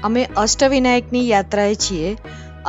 અમે અષ્ટવિનાયકની યાત્રાએ છીએ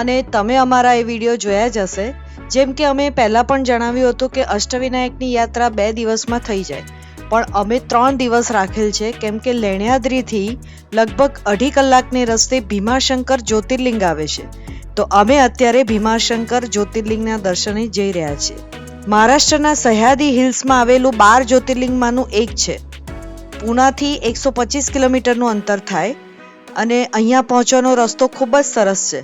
અને તમે અમારા એ વિડીયો જોયા જ હશે. જેમ કે અમે પહેલાં પણ જણાવ્યું હતું કે અષ્ટવિનાયકની યાત્રા 2 દિવસમાં થઈ જાય, પણ અમે 3 દિવસ રાખેલ છે, કેમ કે લેણ્યાદ્રીથી લગભગ 2.5 કલાકને રસ્તે ભીમાશંકર જ્યોતિર્લિંગ આવે છે. તો અમે અત્યારે ભીમાશંકર જ્યોતિર્લિંગના દર્શને જઈ રહ્યા છીએ. મહારાષ્ટ્રના સહ્યાદ્રી હિલ્સમાં આવેલું 12 જ્યોતિર્લિંગમાંનું એક છે. પૂનાથી 125 કિલોમીટરનું અંતર થાય અને અહીંયા પહોંચવાનો રસ્તો ખૂબ જ સરસ છે.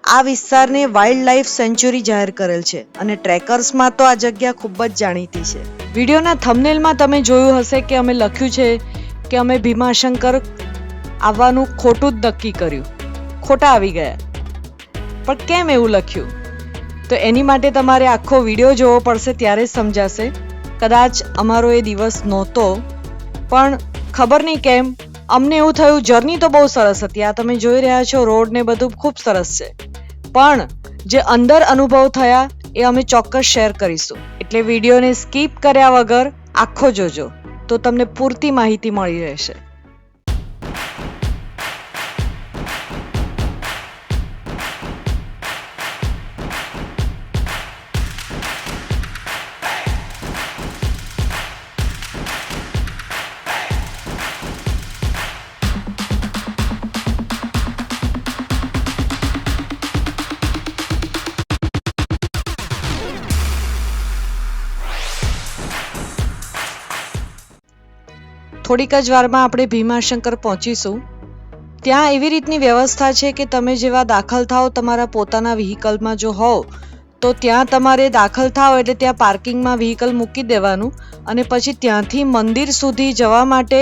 આ વિસ્તારને વાઇલ્ડ લાઈફ સેન્ચ્યુરી જાહેર કરેલ છે અને ટ્રેકર્સમાં તો આ જગ્યા ખૂબ જ જાણીતી છે. વિડીયોના થંબનેલમાં તમે જોયું હશે કે અમે લખ્યું છે કે અમે ભીમાશંકર આવવાનું ખોટું જ નક્કી કર્યું, ખોટા આવી ગયા. પણ કેમ એવું લખ્યું? તો એની માટે તમારે આખો વિડીયો જોવો પડશે, ત્યારે જ સમજાશે. કદાચ અમારો એ દિવસ નહોતો, પણ ખબર નહીં કેમ અમને એવું થયું. જર્ની તો બહુ સરસ હતી, આ તમે જોઈ રહ્યા છો, રોડ ને બધું ખૂબ સરસ છે, પણ જે અંદર અનુભવ થયા એ અમે ચોક્કસ શેર કરીશું. એટલે વિડીયોને સ્કીપ કર્યા વગર આખો જોજો, તો તમને પૂરતી માહિતી મળી રહેશે. થોડીક જ વારમાં આપણે ભીમાશંકર પહોંચીશું. ત્યાં એવી રીતની વ્યવસ્થા છે કે તમે જેવા દાખલ થાઓ તમારા પોતાના વ્હીકલમાં જો હોવ તો ત્યાં તમારે દાખલ થાઓ એટલે ત્યાં પાર્કિંગમાં વ્હીકલ મૂકી દેવાનું, અને પછી ત્યાંથી મંદિર સુધી જવા માટે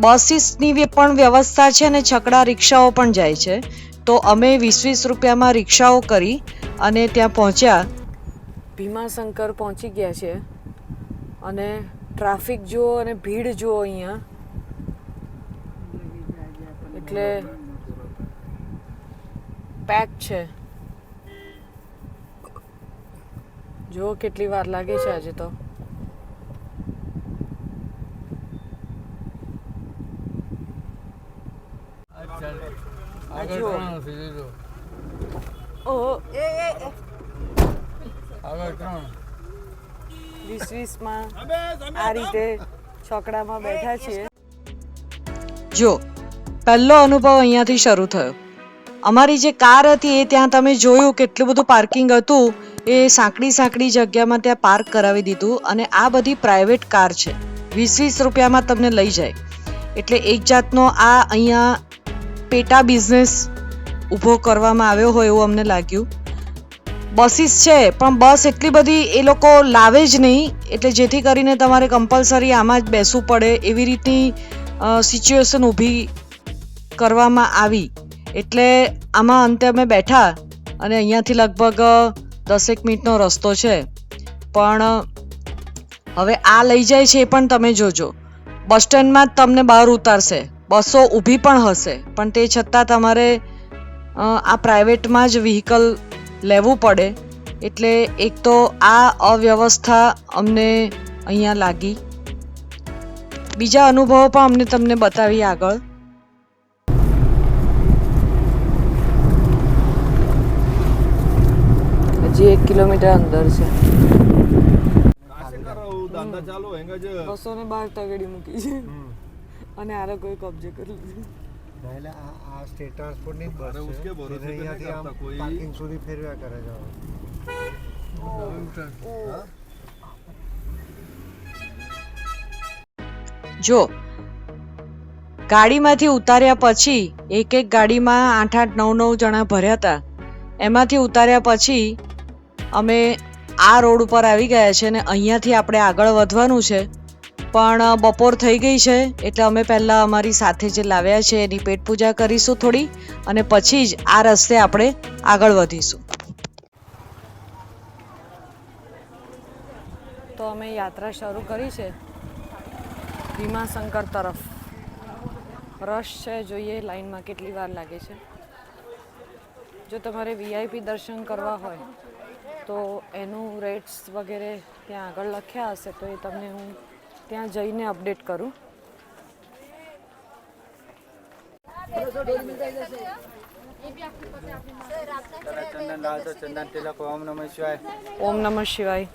બસીસની પણ વ્યવસ્થા છે અને છકડા રિક્ષાઓ પણ જાય છે. તો અમે 20-20 રૂપિયામાં રિક્ષાઓ કરી અને ત્યાં પહોંચ્યા. ભીમાશંકર પહોંચી ગયા છે અને ટ્રાફિક જુઓ અને ભીડ જુઓ અહીંયા. એટલે પેક છે. જુઓ કેટલી વાર લાગે છે આજે તો. ઓહો, 20-20માં આ રીતે છકડામાં બેઠા છીએ. જો પહેલો અનુભવ અહીંયાથી શરૂ થયો. અમારી જે કાર હતી એ ત્યાં તમે જોયું કેટલું બધું પાર્કિંગ હતું, એ સાંકડી જગ્યામાં ત્યાં પાર્ક કરાવી દીધું. અને આ બધી પ્રાઇવેટ કાર છે, 20-20 રૂપિયામાં તમને લઈ જાય. એટલે એક જાતનો આ અહીંયા પેટા બિઝનેસ ઊભો કરવામાં આવ્યો હોય એવું અમને લાગ્યું. બસીસ છે પણ બસ એટલી બધી એ લોકો લાવે જ નહીં, એટલે જેથી કરીને તમારે કમ્પલસરી આમાં જ બેસવું પડે એવી રીતની સિચ્યુએશન ઊભી કરવામાં આવી. એટલે આમાં અંતે અમે બેઠા અને અહીંયાથી લગભગ 10 મિનિટનો રસ્તો છે. પણ હવે આ લઈ જાય છે એ પણ તમે જોજો. બસ સ્ટેન્ડમાં જ તમને બહાર ઉતારશે, બસો ઊભી પણ હશે, પણ તે છતાં તમારે આ પ્રાઇવેટમાં જ વ્હીકલ લેવું પડે. એટલે એક તો આ અવ્યવસ્થા અમને અહીંયા લાગી. બીજા અનુભવો પણ અમને તમને બતાવી આગળ. હજી 1 કિલોમીટર અંદર છે. 212 તગડી મૂકી છે અને આ કોઈ કબજે કરી લીધું. એટલે આ સ્ટેટ ટ્રાન્સપોર્ટની બસ છે, અહીંયાથી આમ પાર્કિંગ સુધી ફેરવ્યા કરે છે. જો ગાડીમાંથી ઉતાર્યા પછી એક ગાડીમાં 8-8, 9-9 જણા ભર્યા હતા. એમાંથી ઉતાર્યા પછી અમે આ રોડ ઉપર આવી ગયા છે અને અહીંયાથી આપણે આગળ વધવાનું છે. પણ બપોર થઈ ગઈ છે એટલે અમે પહેલાં અમારી સાથે જે લાવ્યા છે એની પેટ પૂજા કરીશું થોડી, અને પછી જ આ રસ્તે આપણે આગળ વધીશું. તો અમે યાત્રા શરૂ કરી છે ભીમાશંકર તરફ. રશ છે, જોઈએ લાઈનમાં કેટલી વાર લાગે છે. જો તમારે VIP દર્શન કરવા હોય તો એનું રેટ્સ વગેરે ત્યાં આગળ લખ્યા હશે, તો એ તમને હું ત્યાં જઈને અપડેટ કરું. चंदन लाल तो चंदन तिलक ओम नमः शिवाय ઓમ નમઃ શિવાય.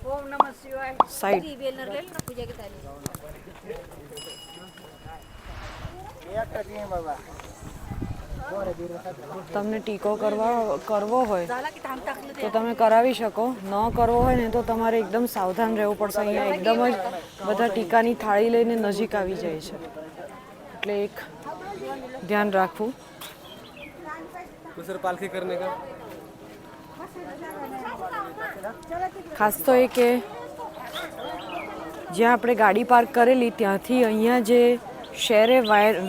સાઈડ. बाबा તમને ટીકો કરવો હોય તો તમે કરાવી શકો. ન કરવો હોય ને તો તમારે એકદમ સાવધાન રહેવું પડશે. અહીંયા એકદમ જ બધા ટીકાની થાળી લઈને નજીક આવી જાય છે, એટલે એક ધ્યાન રાખવું. पालखी करने का ખાસ તો એ કે જ્યાં આપણે ગાડી પાર્ક કરેલી ત્યાંથી અહીંયા જે શહેરે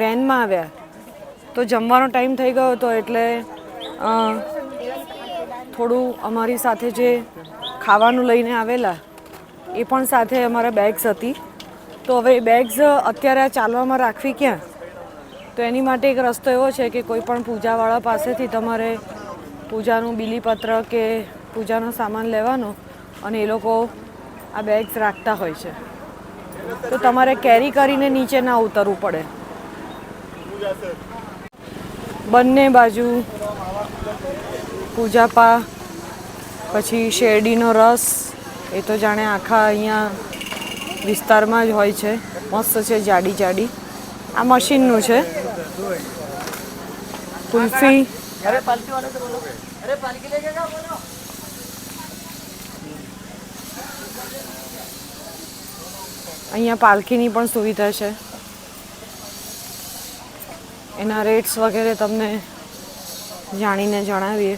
વેનમાં આવ્યા તો જમવાનો ટાઈમ થઈ ગયો હતો, એટલે થોડું અમારી સાથે જે ખાવાનું લઈને આવેલા એ પણ સાથે અમારા બેગ્સ હતી. તો હવે એ બેગ્સ અત્યારે આ ચાલવામાં રાખવી ક્યાં? તો એની માટે એક રસ્તો એવો છે કે કોઈ પણ પૂજાવાળા પાસેથી તમારે પૂજાનું બીલીપત્ર કે પૂજાનો સામાન લેવાનો અને એ લોકો આ બેગ્સ રાખતા હોય છે. તો તમારે કેરી કરીને નીચે ના ઉતરવું પડે. બંને બાજુ પૂજાપા, પછી શેરડીનો રસ, એ તો જાણે આખા અહીંયા વિસ્તારમાં જ હોય છે. મસ્ત છે, જાડી જાડી. આ મશીનનું છે. કુલ્ફી, અહીંયા પાલખીની પણ સુવિધા છે. એના રેટ્સ વગેરે તમને જાણીને જણાવીએ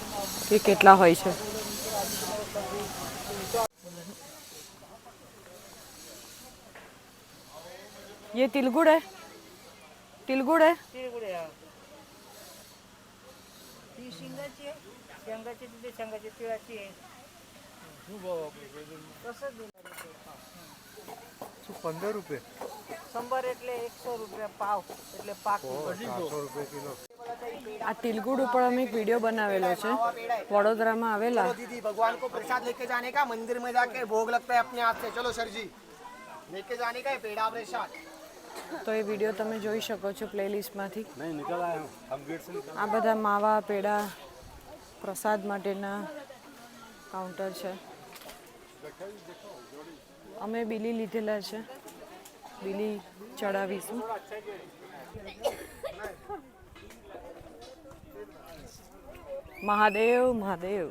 કે કેટલા હોય છે. ये तिलगुड़ है? तिलगुड़ है? ₹15 100 એટલે 100 રૂપિયા પાવ એટલે પાક. 400 રૂપિયા કિલો. આ तिलगुड़ ઉપર અમે એક વિડીયો બનાવેલો છે. વડોદરામાં આવેલા. दीदी भगवान को प्रसाद लेके जाने का, मंदिर में जाके भोग लगता है अपने हाथ से. चलो सर जी लेके जाने का है पेड़ा प्रसाद. તો એ વિડીયો તમે જોઈ શકો છો પ્લેલિસ્ટમાંથી. नहीं निकल आए हम गेट से निकल આ બધા માવા, પેડા, પ્રસાદ માટેના કાઉન્ટર છે. અમે બીલી લીધેલા છે, બીલી ચડાવીશું. મહાદેવ મહાદેવ.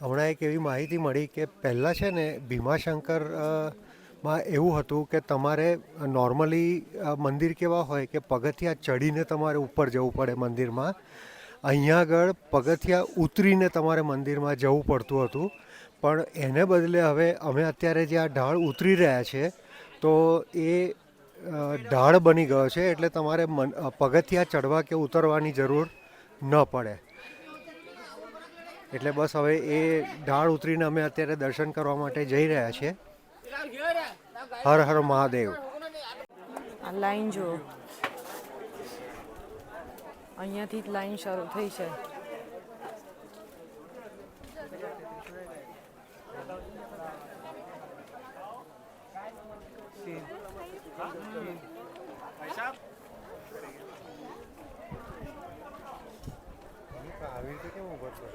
હમણાં એક એવી માહિતી મળી કે પહેલાં છે ને ભીમાશંકર માં એવું હતું કે તમારે નોર્મલી મંદિર કેવા હોય કે પગથિયા ચડીને તમારે ઉપર જવું પડે મંદિરમાં. અહીંયા આગળ પગથિયા ઉતરીને તમારે મંદિરમાં જવું પડતું હતું. પણ એને બદલે હવે અમે અત્યારે જે આ ઢાળ ઉતરી રહ્યા છે તો એ ઢાળ બની ગયો છે, એટલે તમારે પગથિયા ચડવા કે ઉતરવાની જરૂર ન પડે. એટલે બસ હવે એ ઢાળ ઉતરીને અમે અત્યારે દર્શન કરવા માટે જઈ રહ્યા છીએ. હર હર મહાદેવ. આ લાઈન જુઓ, અહીંયાથી જ લાઈન શરૂ થઈ છે. આવી રીતે કેમ ઉભો છો?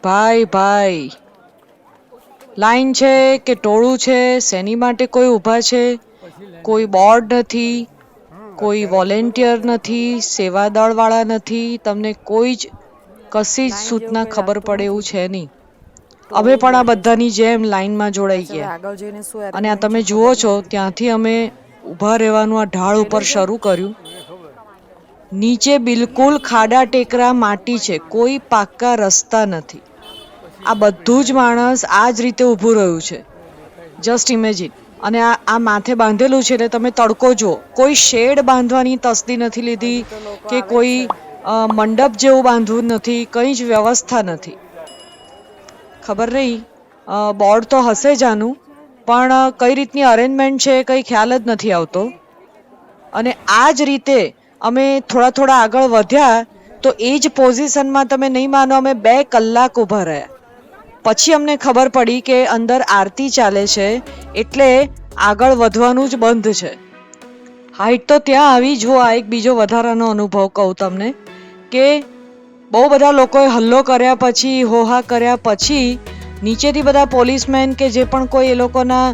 ભાઈ ભાઈ, લાઈન છે કે ટોળું છે? શેની માટે કોઈ ઊભા છે? કોઈ બોર્ડ નથી, કોઈ વોલેન્ટિયર નથી, સેવાદળ વાળા નથી. તમને કોઈ જ કશી જ સૂચના ખબર પડે એવું છે નહીં. અમે પણ આ બધાની જેમ લાઈનમાં જોડાઈ ગયા. અને આ તમે જુઓ છો ત્યાંથી અમે ઊભા રહેવાનું આ ઢાળ ઉપર શરૂ કર્યું. નીચે બિલકુલ ખાડા ટેકરા માટી છે, કોઈ પાક્કા રસ્તા નથી. આ બધું જ માણસ આ જ રીતે ઊભું રહ્યું છે. Just imagine. અને આ માથે બાંધેલું છે એટલે તમે તડકો જુઓ. કોઈ શેડ બાંધવાની તસ્દી નથી લીધી કે કોઈ મંડપ જેવું બાંધવું નથી. કંઈ જ વ્યવસ્થા નથી. ખબર નહીં, બોર્ડ તો હશે જ આનું, પણ કઈ રીતની અરેન્જમેન્ટ છે કંઈ ખ્યાલ જ નથી આવતો. અને આ જ રીતે અમે થોડા આગળ વધ્યા તો એ જ પોઝિશનમાં તમે નહીં માનો અમે 2 કલાક ઊભા રહ્યા. પછી અમને ખબર પડી કે અંદર આરતી ચાલે છે એટલે આગળ વધવાનું જ બંધ છે. હાઈટ તો ત્યાં આવી. જો આ એક બીજો વધારાનો અનુભવ કહું તમને કે બહુ બધા લોકોએ હલ્લો કર્યા પછી, હોહા કર્યા પછી નીચેથી બધા પોલીસમેન કે જે પણ કોઈ એ લોકોના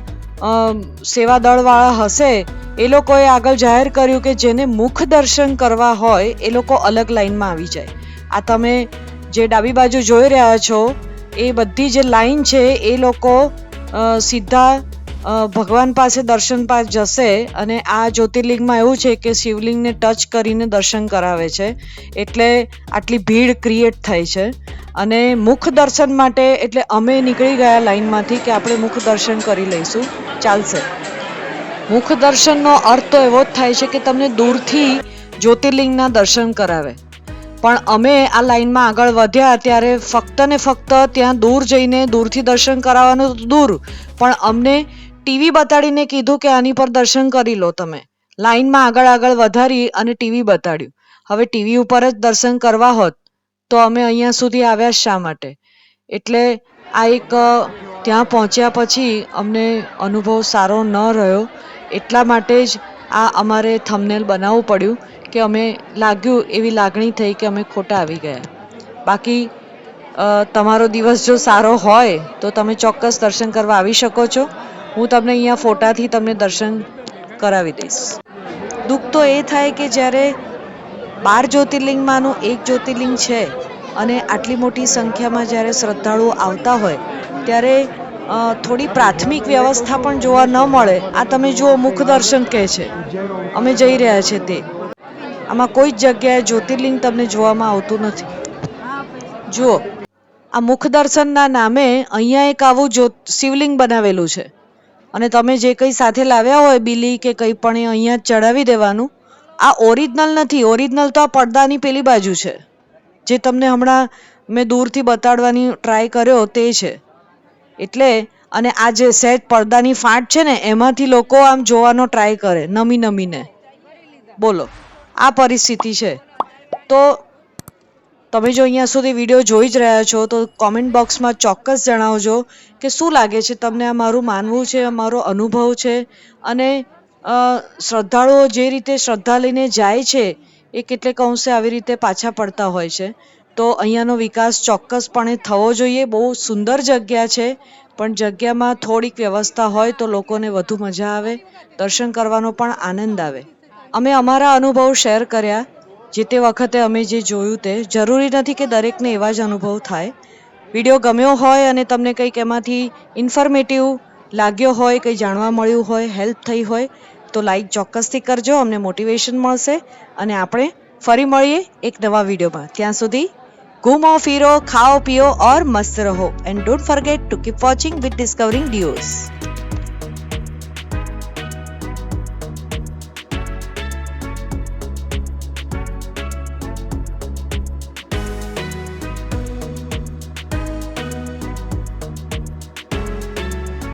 સેવા દળવાળા હશે એ લોકોએ આગળ જાહેર કર્યું કે જેને મુખ દર્શન કરવા હોય એ લોકો અલગ લાઈનમાં આવી જાય. આ તમે જે ડાબી બાજુ જોઈ રહ્યા છો એ બધી જે લાઈન છે એ લોકો સીધા ભગવાન પાસે દર્શન પાસે જશે. અને આ જ્યોતિર્લિંગમાં એવું છે કે શિવલિંગને ટચ કરીને દર્શન કરાવે છે એટલે આટલી ભીડ ક્રિએટ થાય છે. અને મુખ દર્શન માટે એટલે અમે નીકળી ગયા લાઈનમાંથી કે આપણે મુખ દર્શન કરી લઈશું, ચાલશે. મુખ દર્શનનો અર્થ તો એવો જ થાય છે કે તમને દૂરથી જ્યોતિર્લિંગના દર્શન કરાવે. પણ અમે આ લાઈનમાં આગળ વધ્યા ત્યારે ફક્ત ને ફક્ત ત્યાં દૂર જઈને દૂરથી દર્શન કરાવવાનું તો દૂર, પણ અમને ટીવી બતાડીને કીધું કે આની પર દર્શન કરી લો તમે. લાઈનમાં આગળ વધારી અને ટીવી બતાડ્યું. હવે ટીવી ઉપર જ દર્શન કરવા હોત તો અમે અહીંયા સુધી આવ્યા શા માટે? એટલે આ એક ત્યાં પહોંચ્યા પછી અમને અનુભવ સારો ન રહ્યો. એટલા માટે જ આ અમારે થંબનેલ બનાવવું પડ્યું કે અમે લાગ્યું એવી લાગણી થઈ કે અમે ખોટા આવી ગયા. બાકી તમારો દિવસ જો સારો હોય તો તમે ચોક્કસ દર્શન કરવા આવી શકો છો. હું તમને અહીંયા ફોટાથી તમને દર્શન કરાવી દઈશ. દુઃખ તો એ થાય કે જ્યારે 12 જ્યોતિર્લિંગમાંનું એક જ્યોતિર્લિંગ છે અને આટલી મોટી સંખ્યામાં જ્યારે શ્રદ્ધાળુઓ આવતા હોય ત્યારે થોડી પ્રાથમિક વ્યવસ્થા પણ જોવા ન મળે. આ તમે જુઓ મુખ દર્શન કહે છે, અમે જઈ રહ્યા છે તે. આમાં કોઈ જ જગ્યાએ જ્યોતિર્લિંગ તમને જોવામાં આવતું નથી. જુઓ, આ મુખ દર્શનના નામે અહીંયા એક આવું શિવલિંગ બનાવેલું છે અને તમે જે કંઈ સાથે લાવ્યા હોય બીલી કે કંઈ પણ એ અહીંયા ચડાવી દેવાનું. આ ઓરિજિનલ નથી. ઓરિજિનલ તો આ પડદાની પેલી બાજુ છે જે તમને હમણાં મેં દૂરથી બતાડવાની ટ્રાય કર્યો તે છે. એટલે અને આ જે સેટ પડદાની ફાટ છે ને એમાંથી લોકો આમ જોવાનો ટ્રાય કરે નમીને. બોલો, આ પરિસ્થિતિ છે. તો તમે જો અહીંયા સુધી વિડીયો જોઈ જ રહ્યા છો તો કોમેન્ટ બોક્સમાં ચોક્કસ જણાવજો કે શું લાગે છે તમને. આ મારું માનવું છે, મારો અનુભવ છે. અને શ્રદ્ધાળુઓ જે રીતે શ્રદ્ધા લઈને જાય છે એ કેટલેક અંશે આવી રીતે પાછા પડતા હોય છે. તો અહીંયાનો વિકાસ ચોક્કસપણે થવો જોઈએ. બહુ સુંદર જગ્યા છે, પણ જગ્યામાં થોડીક વ્યવસ્થા હોય તો લોકોને વધુ મજા આવે, દર્શન કરવાનો પણ આનંદ આવે. અમે અમારા અનુભવ શેર કર્યા જે તે વખતે અમે જે જોયું તે. જરૂરી નથી કે દરેકને એવા જ અનુભવ થાય. વિડીયો ગમ્યો હોય અને તમને કંઈક એમાંથી ઇન્ફોર્મેટિવ લાગ્યો હોય, કંઈ જાણવા મળ્યું હોય, હેલ્પ થઈ હોય તો લાઈક ચોક્કસથી કરજો. અમને મોટિવેશન મળશે અને આપણે ફરી મળીએ એક નવા વિડીયોમાં. ત્યાં સુધી ઘૂમો ફિરો, ખાઓ પીઓ और मस्त रहो and don't forget to keep watching with discovering डियोस.